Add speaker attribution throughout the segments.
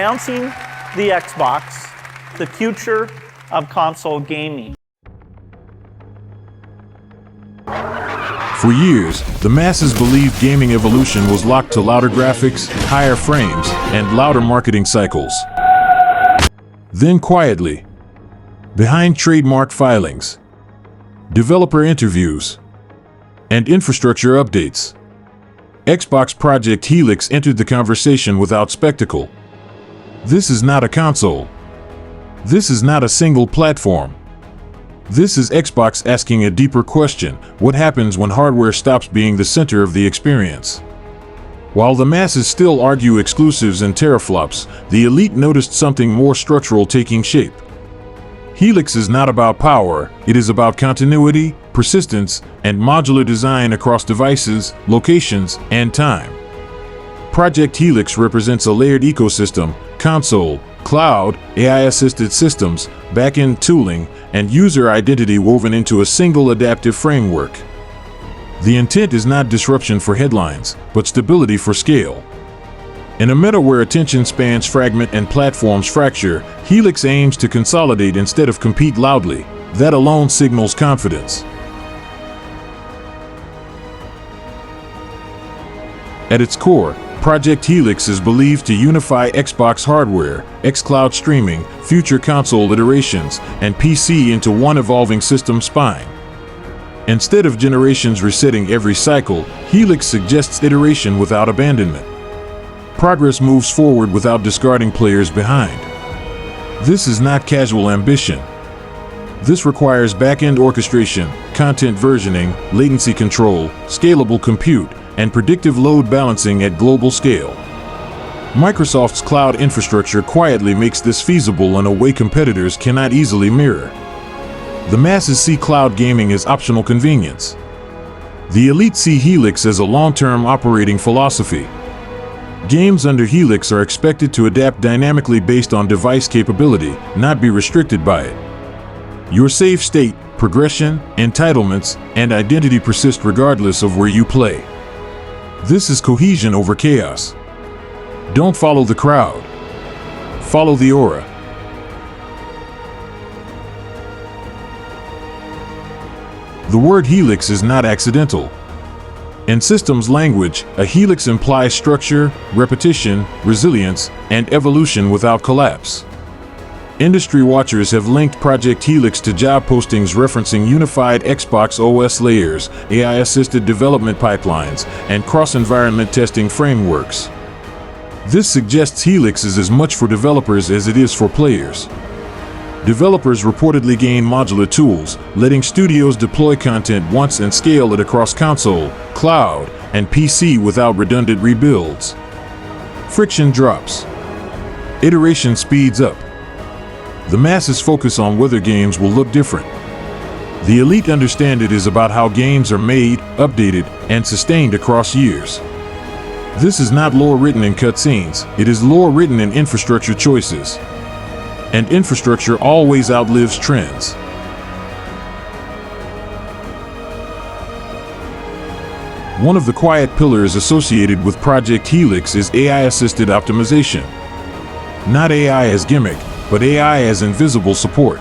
Speaker 1: announcing the Xbox, the future of console gaming.
Speaker 2: For years, the masses believed gaming evolution was locked to louder graphics, higher frames, and louder marketing cycles. Then quietly, behind trademark filings, developer interviews, and infrastructure updates, Xbox Project Helix entered the conversation without spectacle. This is not a console. This is not a single platform. This is Xbox asking a deeper question: what happens when hardware stops being the center of the experience? While the masses still argue exclusives and teraflops, the elite noticed something more structural taking shape. Helix is not about power, it is about continuity, persistence, and modular design across devices, locations, and time. Project Helix represents a layered ecosystem: console, cloud, AI-assisted systems, back-end tooling, and user identity woven into a single adaptive framework. The intent is not disruption for headlines, but stability for scale. In a meta where attention spans fragment and platforms fracture, Helix aims to consolidate instead of compete loudly. That alone signals confidence. At its core, Project Helix is believed to unify Xbox hardware, xCloud streaming, future console iterations, and PC into one evolving system spine. Instead of generations resetting every cycle, Helix suggests iteration without abandonment. Progress moves forward without discarding players behind. This is not casual ambition. This requires back-end orchestration, content versioning, latency control, scalable compute, and predictive load balancing at global scale. Microsoft's cloud infrastructure quietly makes this feasible in a way competitors cannot easily mirror. The masses see cloud gaming as optional convenience. The elite see Helix as a long-term operating philosophy. Games under Helix are expected to adapt dynamically based on device capability, not be restricted by it. Your save state, progression, entitlements, and identity persist regardless of where you play. This is cohesion over chaos. Don't follow the crowd. Follow the aura. The word helix is not accidental. In systems language, a helix implies structure, repetition, resilience, and evolution without collapse. Industry watchers have linked Project Helix to job postings referencing unified Xbox OS layers, AI-assisted development pipelines, and cross-environment testing frameworks. This suggests Helix is as much for developers as it is for players. Developers reportedly gain modular tools, letting studios deploy content once and scale it across console, cloud, and PC without redundant rebuilds. Friction drops. Iteration speeds up. The masses focus on whether games will look different. The elite understand it is about how games are made, updated, and sustained across years. This is not lore written in cutscenes, it is lore written in infrastructure choices. And infrastructure always outlives trends. One of the quiet pillars associated with Project Helix is AI-assisted optimization. Not AI as gimmick, but AI as invisible support.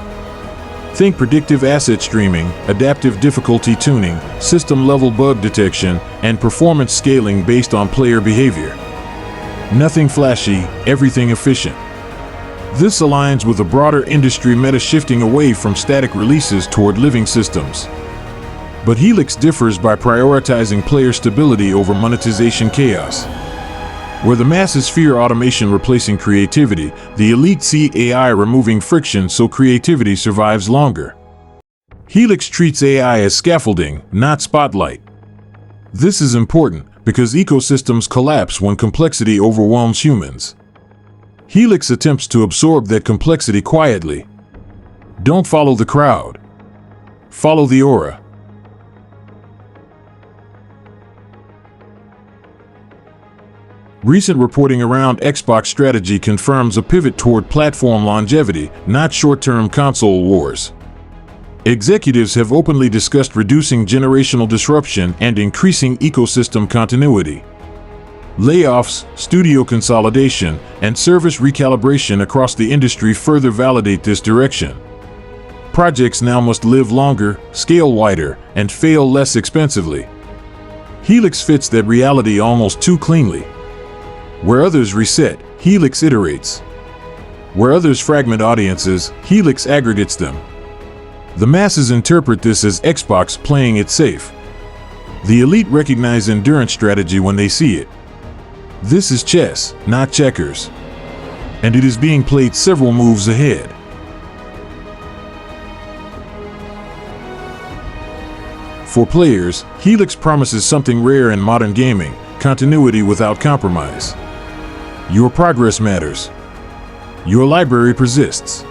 Speaker 2: Think predictive asset streaming, adaptive difficulty tuning, system-level bug detection, and performance scaling based on player behavior. Nothing flashy, everything efficient. This aligns with a broader industry meta shifting away from static releases toward living systems. But Helix differs by prioritizing player stability over monetization chaos. Where the masses fear automation replacing creativity, the elite see AI removing friction so creativity survives longer. Helix treats AI as scaffolding, not spotlight. This is important because ecosystems collapse when complexity overwhelms humans. Helix attempts to absorb that complexity quietly. Don't follow the crowd. Follow the aura. Recent reporting around Xbox strategy confirms a pivot toward platform longevity, not short-term console wars. Executives have openly discussed reducing generational disruption and increasing ecosystem continuity. Layoffs, studio consolidation, and service recalibration across the industry further validate this direction. Projects now must live longer, scale wider, and fail less expensively. Helix fits that reality almost too cleanly. Where others reset, Helix iterates. Where others fragment audiences, Helix aggregates them. The masses interpret this as Xbox playing it safe. The elite recognize endurance strategy when they see it. This is chess, not checkers. And it is being played several moves ahead. For players, Helix promises something rare in modern gaming: continuity without compromise. Your progress matters. Your library persists.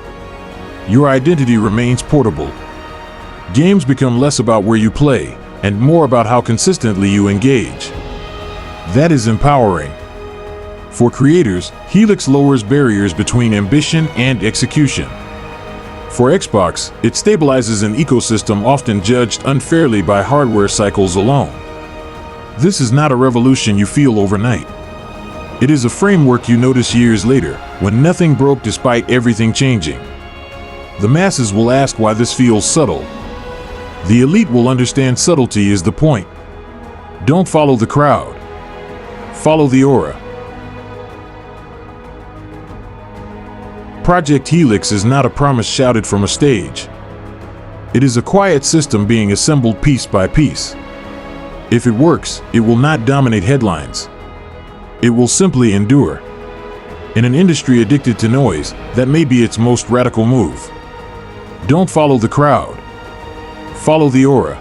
Speaker 2: Your identity remains portable. Games become less about where you play and more about how consistently you engage. That is empowering. For creators, Helix lowers barriers between ambition and execution. For Xbox, it stabilizes an ecosystem often judged unfairly by hardware cycles alone. This is not a revolution you feel overnight. It is a framework you notice years later, when nothing broke despite everything changing. The masses will ask why this feels subtle. The elite will understand subtlety is the point. Don't follow the crowd. Follow the aura. Project Helix is not a promise shouted from a stage. It is a quiet system being assembled piece by piece. If it works, it will not dominate headlines. It will simply endure. In an industry addicted to noise, that may be its most radical move. Don't follow the crowd. Follow the aura.